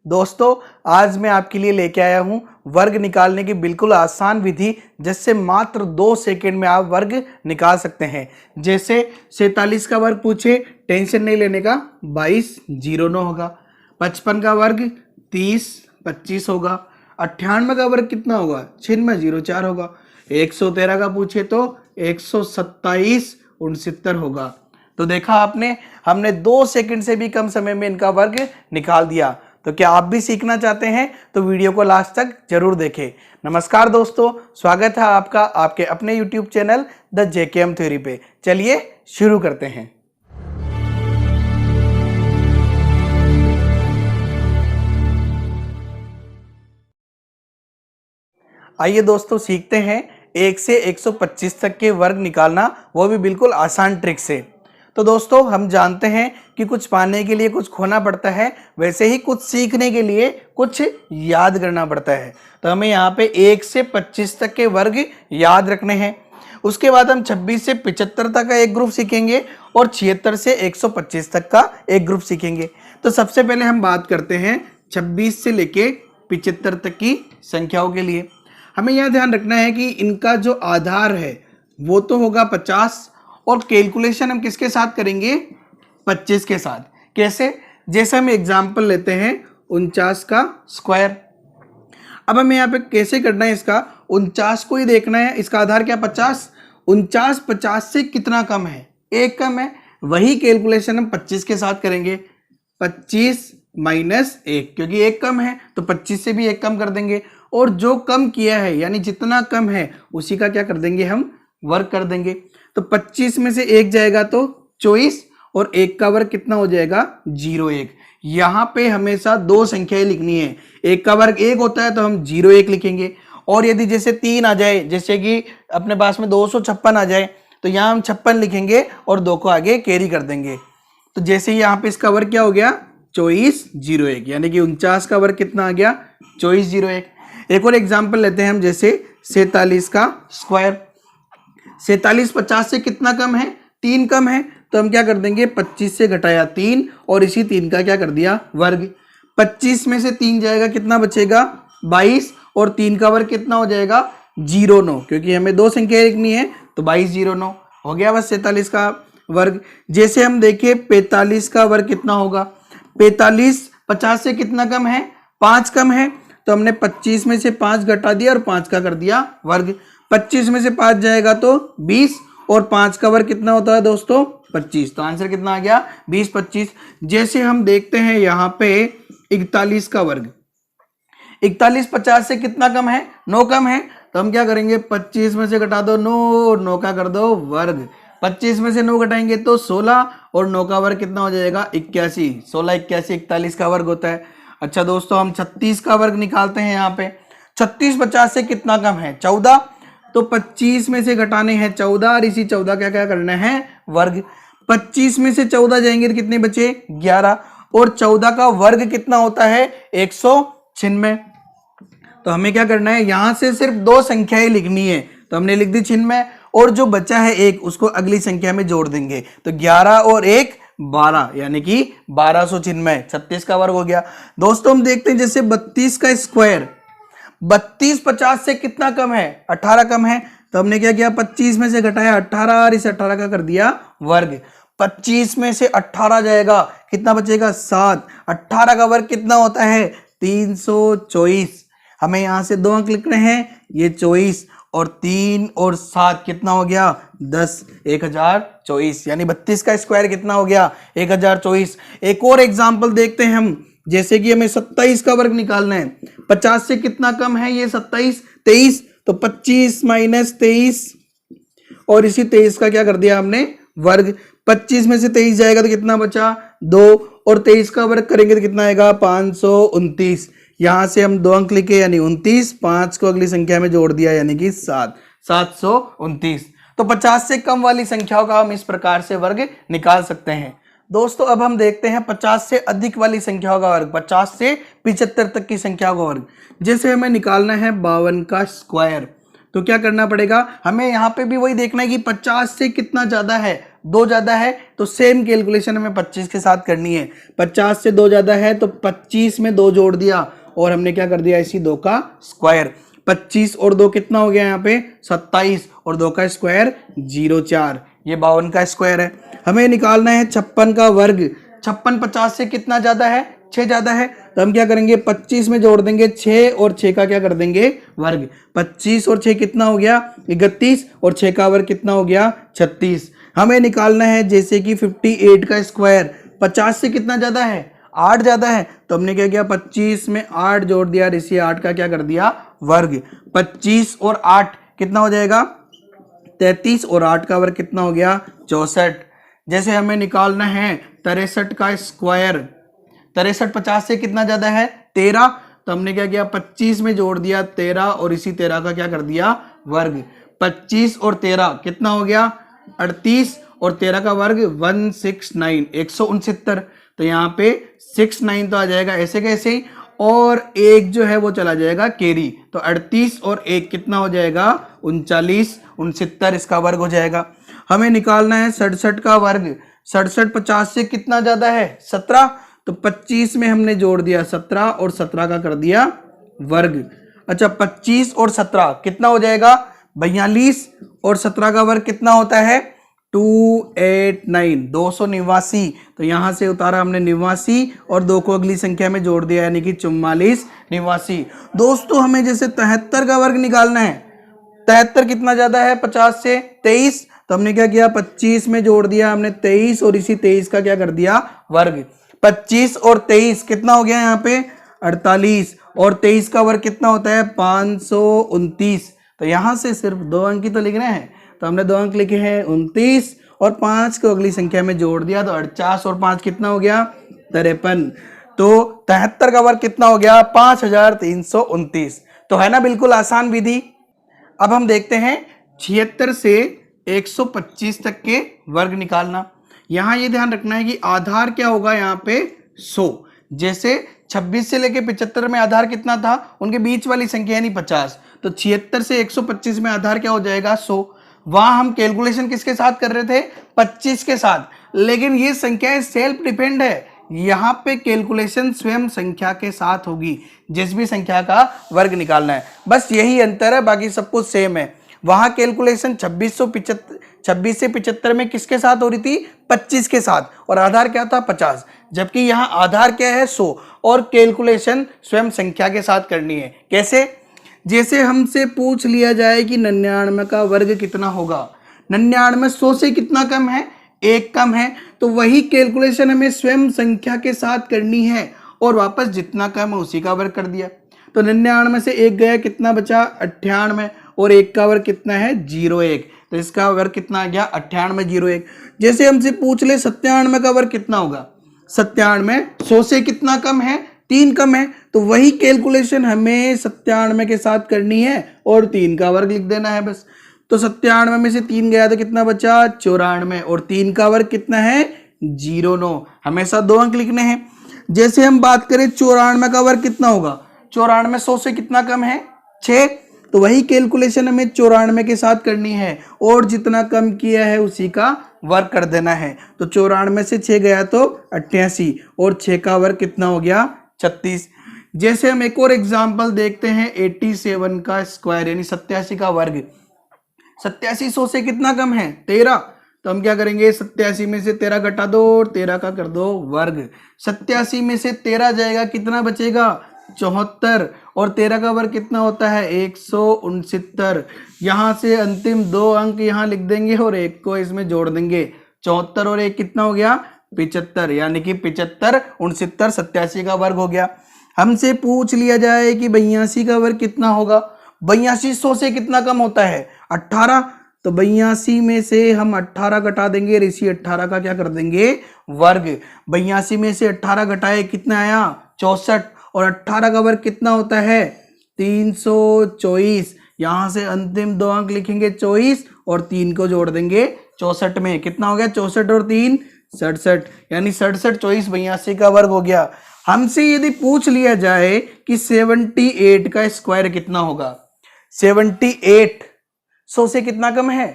दोस्तों, आज मैं आपके लिए लेके आया हूं वर्ग निकालने की बिल्कुल आसान विधि, जिससे मात्र 2 सेकंड में आप वर्ग निकाल सकते हैं। जैसे 47 का वर्ग पूछे, टेंशन नहीं लेने का, 22 0 9 होगा। 55 का वर्ग 30 25 होगा। 98 का वर्ग कितना होगा, 96 0 4 होगा। 113 का पूछे तो 127 69 होगा। तो देखा आपने, हमने 2 सेकंड से भी कम समय में इनका वर्ग निकाल दिया। तो क्या आप भी सीखना चाहते हैं तो वीडियो को लास्ट तक जरूर देखें। नमस्कार दोस्तों, स्वागत है आपका आपके अपने YouTube channel the JKM theory पे। चलिए शुरू करते हैं। आइए दोस्तों, सीखते हैं 1 से 125 तक के वर्ग निकालना, वो भी बिल्कुल आसान ट्रिक से। तो दोस्तों, हम जानते हैं कि कुछ पाने के लिए कुछ खोना पड़ता है, वैसे ही कुछ सीखने के लिए कुछ याद करना पड़ता है। तो हमें यहाँ पे 1 से 25 तक के वर्ग याद रखने हैं। उसके बाद हम 26 से 75 तक का एक ग्रुप सीखेंगे और 76 से 125 तक का एक ग्रुप सीखेंगे। तो सबसे पहले हम बात करते हैं 26 से लेके 75 तक की संख्याओं के लिए। हमें यह ध्यान रखना है कि इनका जो आधार है वो तो होगा 50, और कैलकुलेशन हम किसके साथ करेंगे, 25 के साथ। कैसे, जैसे हम एग्जाम्पल लेते हैं 49 का स्क्वायर। अब हमें यहाँ पे कैसे करना है, इसका 49 को ही देखना है। इसका आधार क्या, 50। 49 50 से कितना कम है, 1 कम है। वही कैलकुलेशन हम 25 के साथ करेंगे। 25 माइनस 1, क्योंकि 1 कम है तो 25 से भी 1 कम कर देंगे। और जो कम किया है यानी जितना कम है उसी का क्या कर देंगे, हम वर्ग कर देंगे। तो 25 में से 1 जाएगा तो 24, और 1 का वर्ग कितना हो जाएगा, 0 1। यहाँ पे हमेशा 2 संख्याएं लिखनी है। 1 का वर्ग 1 होता है तो हम 0 1 लिखेंगे। और यदि जैसे 3 आ जाए, जैसे कि अपने पास में 256 आ जाए, तो यहाँ हम 56 लिखेंगे और 2 को आगे कैरी कर देंगे। तो जैसे यहाँ पे इसका वर्ग क्या हो गया, 24 0 1, यानी कि 49 का वर्ग कितना आ गया, 24 0 1। एक और एग्जाम्पल लेते हैं हम, जैसे 47 का स्क्वायर। 47 50 से कितना कम है, 3 कम है। तो हम क्या कर देंगे, 25 से घटाया 3 और इसी 3 का क्या कर दिया, वर्ग। 25 में से 3 जाएगा, कितना बचेगा, 22, और 3 का वर्ग कितना हो जाएगा, 0 9, क्योंकि हमें 2 संख्या लिखनी है। तो 22 0 9 हो गया बस 47 का वर्ग। जैसे हम देखिए 45 का वर्ग कितना होगा। 45 50 से कितना कम है, 5 कम है। तो हमने 25 में से 5 घटा दिया और 5 का कर दिया वर्ग। 25 में से 5 जाएगा तो 20, और 5 का वर्ग कितना होता है दोस्तों, 25। तो आंसर कितना आ गया, 20 25। जैसे हम देखते हैं यहाँ पे 41 का वर्ग। 41 50 से कितना कम है, 9 कम है। तो हम क्या करेंगे, 25 में से घटा दो 9 और 9 का कर दो वर्ग। 25 में से 9 घटाएंगे तो 16, और 9 का वर्ग कितना हो जाएगा, 81। 16 81 41 का वर्ग होता है। अच्छा दोस्तों, हम 36 का वर्ग निकालते हैं। यहाँ पे 36 50 से कितना कम है, 14। तो 25 में से घटाने हैं 14, और इसी 14 का क्या करना है, वर्ग। 25 में से 14 जाएंगे तो कितने बचे, 11, और 14 का वर्ग कितना होता है, 196। तो हमें क्या करना है, यहां से सिर्फ 2 संख्याएं लिखनी है। तो हमने लिख दी 96, और जो बचा है 1 उसको अगली संख्या में जोड़ देंगे। तो 11 और 1 12, यानी कि 1296। 36 का वर्ग हो गया। दोस्तों हम देखते हैं जैसे 32 का स्क्वायर। 32 50 से कितना कम है, 18 कम है। तो हमने क्या किया, 25 में से घटाया 18 और इस 18 का कर दिया वर्ग। 25 में से 18 जाएगा, कितना बचेगा, 7। 18 का वर्ग कितना होता है, 324। हमें यहां से 2 अंक लिखने हैं, ये 24 और 3 और 7 कितना हो गया, 10। 1024, यानी 32 का स्क्वायर कितना हो गया, 1024। एक और एग्जाम्पल देखते हैं हम, जैसे कि हमें 27 का वर्ग निकालना है। 50 से कितना कम है, ये 27 23। तो 25 माइनस 23, और इसी 23 का क्या कर दिया हमने, वर्ग। 25 में से 23 जाएगा तो कितना बचा, 2, और 23 का वर्ग करेंगे तो कितना आएगा, 529। यहां से हम 2 अंक लिखे, यानी 29। 5 को अगली संख्या में जोड़ दिया, यानी कि 7, 729। तो 50 से कम वाली संख्याओं का हम इस प्रकार से वर्ग निकाल सकते हैं। दोस्तों अब हम देखते हैं 50 से अधिक वाली संख्याओं का वर्ग, 50 से 75 तक की संख्याओं का वर्ग। जैसे हमें निकालना है 52 का स्क्वायर। तो क्या करना पड़ेगा, हमें यहाँ पे भी वही देखना है कि 50 से कितना ज्यादा है, 2 ज्यादा है तो सेम कैलकुलेशन हमें 25 के साथ करनी है। 50 से 2 ज्यादा है तो 25 में 2 जोड़ दिया और हमने क्या कर दिया, इसी 2 का स्क्वायर। 25 और 2 कितना हो गया यहाँ पे 27 और 2 का स्क्वायर 04, ये 52 का स्क्वायर है। हमें निकालना है 56 का वर्ग। 56 50 से कितना ज्यादा है, 6 ज्यादा है, तो हम क्या करेंगे 25 में जोड़ देंगे 6 और 6 का क्या कर देंगे वर्ग। 25 और 6 कितना हो गया 31 और 6 का वर्ग कितना हो गया 36। हमें निकालना है जैसे कि 58 का स्क्वायर। 50 से कितना ज्यादा है 8 ज्यादा है, तो हमने क्या किया 25 में 8 जोड़ दिया और इसी 8 का क्या कर दिया वर्ग। 25 और 8 कितना हो जाएगा 33 और 8 का वर्ग कितना हो गया 64। जैसे हमें निकालना है 63 का स्क्वायर। 63 50 से कितना ज्यादा है 13, तो हमने क्या किया 25 में जोड़ दिया 13 और इसी 13 का क्या कर दिया वर्ग। 25 और 13 कितना हो गया 38 और 13 का वर्ग 169 169, तो यहाँ पे 69 तो आ जाएगा ऐसे कैसे ही, और एक जो है वो चला जाएगा कैरी, तो 38 और 1 कितना हो जाएगा 39 69, इसका वर्ग हो जाएगा। हमें निकालना है 67 का वर्ग। 67 50 से कितना ज्यादा है 17, तो 25 में हमने जोड़ दिया 17 और 17 का कर दिया वर्ग। अच्छा 25 और 17 कितना हो जाएगा 42 और 17 का वर्ग कितना होता है 289 289, तो यहां से उतारा हमने 89 और 2 को अगली संख्या में जोड़ दिया यानी कि 44 89। दोस्तों हमें जैसे 73 का वर्ग निकालना है। 73 कितना ज्यादा है 50 से 23, तो हमने क्या किया 25 में जोड़ दिया हमने 23 और इसी 23 का क्या कर दिया वर्ग। 25 और 23 कितना हो गया यहाँ पे 48 और 23 का वर्ग कितना होता है 529, तो यहां से सिर्फ 2 अंक ही तो लिखना है, तो हमने 2 अंक लिखे हैं 29 और 5 को अगली संख्या में जोड़ दिया तो 48 और 5 कितना हो गया 53, तो 73 का वर्ग कितना हो गया 5329। तो है ना बिल्कुल आसान विधि। अब हम देखते हैं 76 से 125 तक के वर्ग निकालना। यहां ये ध्यान रखना है कि आधार क्या होगा यहाँ पे 100। जैसे 26 से लेके 75 में आधार कितना था, उनके बीच वाली संख्या यानी 50, तो 76 से 125 में आधार क्या हो जाएगा 100। वहां हम कैलकुलेशन किसके साथ कर रहे थे 25 के साथ, लेकिन ये संख्याएं सेल्फ डिपेंड है, यहाँ पे कैलकुलेशन स्वयं संख्या के साथ होगी। जिस भी संख्या का वर्ग निकालना है बस यही अंतर है, बाकी सब कुछ सेम है। वहां कैलकुलेशन 26 से 75 में किसके साथ हो रही थी 25 के साथ, और आधार क्या था 50, जबकि यहाँ आधार क्या है 100 और कैलकुलेशन स्वयं संख्या के साथ करनी है। कैसे, जैसे हमसे पूछ लिया जाए कि 99 का वर्ग कितना होगा, 99 100 से कितना कम है 1 कम है, तो वही कैलकुलेशन हमें स्वयं संख्या के साथ करनी है और वापस जितना कम है उसी का वर्ग कर दिया। तो 99 से 1 गया कितना बचा 98 और 1 का वर्ग कितना है 01, तो इसका वर्ग कितना आ गया 98 01। जैसे हमसे पूछ ले 97 का वर्ग कितना होगा, 97 100 से कितना कम है 3 कम है, तो वही कैलकुलेशन हमें 97 के साथ करनी है और 3 का वर्ग लिख देना है बस। तो 97 में से 3 गया तो कितना बचा 94 और 3 का वर्ग कितना है 09, हमेशा 2 अंक लिखने हैं। जैसे हम बात करें 94 का वर्ग कितना होगा, 94 100 से कितना कम है 6, तो वही कैलकुलेशन हमें 94 के साथ करनी है और जितना कम किया है उसी का वर्ग कर देना है। तो 94 से 6 गया तो 88 और 6 का वर्ग कितना हो गया 36। जैसे हम एक और एग्जांपल देखते हैं 87 का स्क्वायर यानी 87 का वर्ग। 87 100 से कितना कम है 13, तो हम क्या करेंगे 87 में से 13 घटा दो और 13 का कर दो वर्ग। 87 में से 13 जाएगा कितना बचेगा 74 और 13 का वर्ग कितना होता है 169। यहाँ से अंतिम 2 अंक यहाँ लिख देंगे और 1 को इसमें जोड़ देंगे। 74 और 1 कितना हो गया 75, यानी कि 75 69 87 का वर्ग हो गया। हमसे पूछ लिया जाए कि 82 का वर्ग कितना होगा, 82 100 से कितना कम होता है 18, तो 82 में से हम 18 घटा देंगे और इसी 18 का क्या कर देंगे वर्ग। 82 में से 18 घटाए कितना आया 64 और 18 का वर्ग कितना होता है 324। यहां से अंतिम 2 अंक लिखेंगे 24 और 3 को जोड़ देंगे 64 में, कितना हो गया 64 और 3 67, यानी 67 24 82 का वर्ग हो गया। हमसे यदि पूछ लिया जाए कि 78 का स्क्वायर कितना होगा, 78 100 से कितना कम है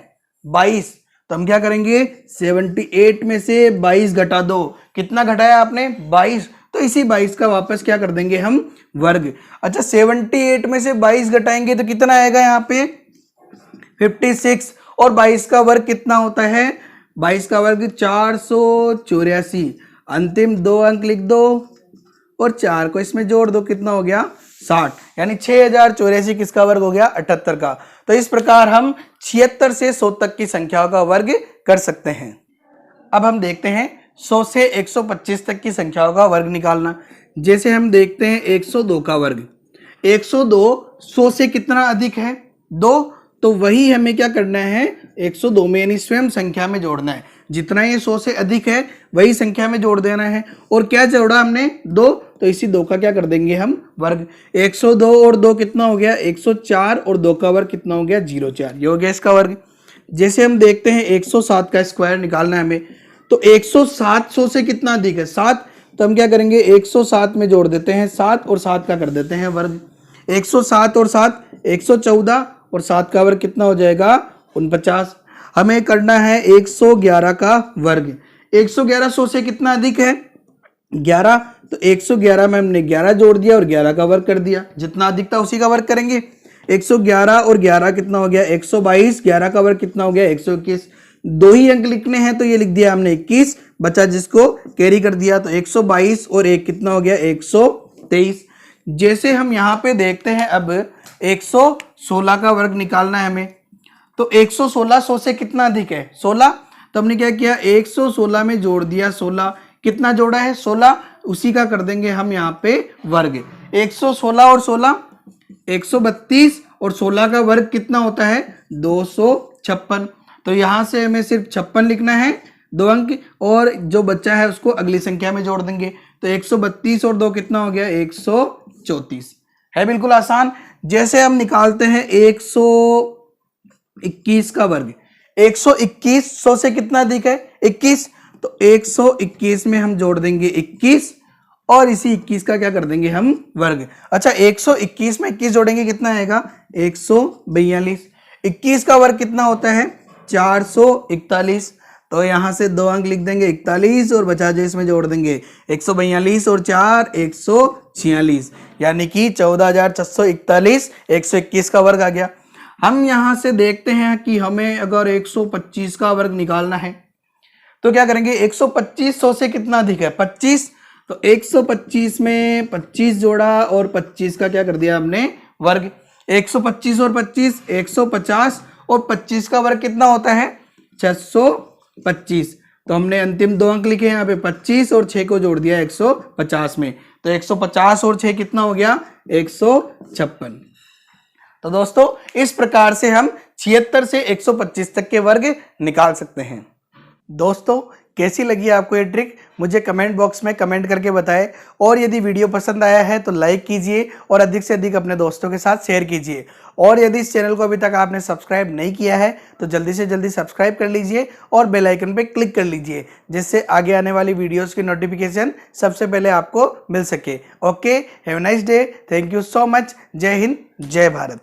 22, तो हम क्या करेंगे, 78 में से 22 घटा दो, कितना घटाया आपने 22, तो इसी 22 का वापस क्या कर देंगे हम वर्ग। अच्छा 78 में से 22 घटाएंगे तो कितना आएगा यहाँ पे 56, और 22 का वर्ग कितना होता है, 22 का वर्ग 484, अंतिम 2 अंक लिख दो और 4 को इसमें जोड़ दो, कितना हो गया 60, यानी 6084 किसका वर्ग हो गया 78 का। तो इस प्रकार हम 76 से 100 तक की संख्याओं का वर्ग कर सकते हैं। अब हम देखते हैं 100 से 125 तक की संख्याओं का वर्ग निकालना। जैसे हम देखते हैं 102 का वर्ग, 102 100 से कितना अधिक है 2, तो वही हमें क्या करना है 102 में यानी स्वयं संख्या में जोड़ना है, जितना ये 100 से अधिक है वही संख्या में जोड़ देना है। और क्या जोड़ा हमने 2, तो इसी 2 का क्या कर देंगे हम वर्ग। 102 और 2 कितना हो गया 104, और 2 का वर्ग कितना हो गया 04, ये हो गया इसका वर्ग। जैसे हम देखते हैं 107 का स्क्वायर निकालना है हमें, तो 107 100 से कितना अधिक है 7, तो हम क्या करेंगे 107 में जोड़ देते हैं 7 और 7 का कर देते हैं वर्ग। 107 और 7 114, और 7 का वर्ग कितना हो जाएगा 49। हमें करना है 111 का वर्ग। 111 100 से कितना अधिक है 11, तो 111 में हमने 11 जोड़ दिया और 11 का वर्ग कर दिया, जितना अधिक था उसी का वर्ग करेंगे। 111 और 11 कितना हो गया 122, 11 का वर्ग कितना हो गया 121। 2 ही अंक लिखने हैं तो ये लिख दिया हमने 21, बचा जिसको कैरी कर दिया, तो 122 और 1 कितना हो गया 123। जैसे हम यहाँ पे देखते हैं अब 116 का वर्ग निकालना है हमें, तो 116 100 से कितना अधिक है 16, तो हमने क्या किया 116 में जोड़ दिया 16, कितना जोड़ा है 16, उसी का कर देंगे हम यहाँ पे वर्ग। 116 और 16 132, और 16 का वर्ग कितना होता है 256, तो यहाँ से हमें सिर्फ 56 लिखना है 2 अंक, और जो बच्चा है उसको अगली संख्या में जोड़ देंगे, तो 132 और 2 कितना हो गया 134, है बिल्कुल आसान। जैसे हम निकालते हैं 121 का वर्ग, 121 100 से कितना अधिक है 21, तो 121 में हम जोड़ देंगे 21 और इसी 21 का क्या कर देंगे हम वर्ग। अच्छा 121 में 21 जोड़ेंगे कितना आएगा 142, 21 का वर्ग कितना होता है 441, तो यहां से 2 अंक लिख देंगे 41 और बचा जो इसमें जोड़ देंगे 142 और 4 146, यानी कि 14,441 121 का वर्ग आ गया। हम यहां से देखते हैं कि हमें अगर 125 का वर्ग निकालना है तो क्या करेंगे 125 100 से कितना अधिक है 25, तो 125 में 25 जोड़ा और 25 का क्या कर दिया हमने वर्ग। 125 और 25 150, और 25 का वर्ग कितना होता है 625, तो हमने अंतिम 2 अंक लिखे यहाँ पे 25 और 6 को जोड़ दिया 150 में, तो 150 और 6 कितना हो गया 156। तो दोस्तों इस प्रकार से हम 76 से 125 तक के वर्ग निकाल सकते हैं। दोस्तों कैसी लगी आपको ये ट्रिक मुझे कमेंट बॉक्स में कमेंट करके बताएं, और यदि वीडियो पसंद आया है तो लाइक कीजिए और अधिक से अधिक अपने दोस्तों के साथ शेयर कीजिए, और यदि इस चैनल को अभी तक आपने सब्सक्राइब नहीं किया है तो जल्दी से जल्दी सब्सक्राइब कर लीजिए और बेल आइकन पे क्लिक कर लीजिए, जिससे आगे आने वाली वीडियोस की नोटिफिकेशन सबसे पहले आपको मिल सके। Okay, have a nice day, thank you so much, जय हिंद जय भारत।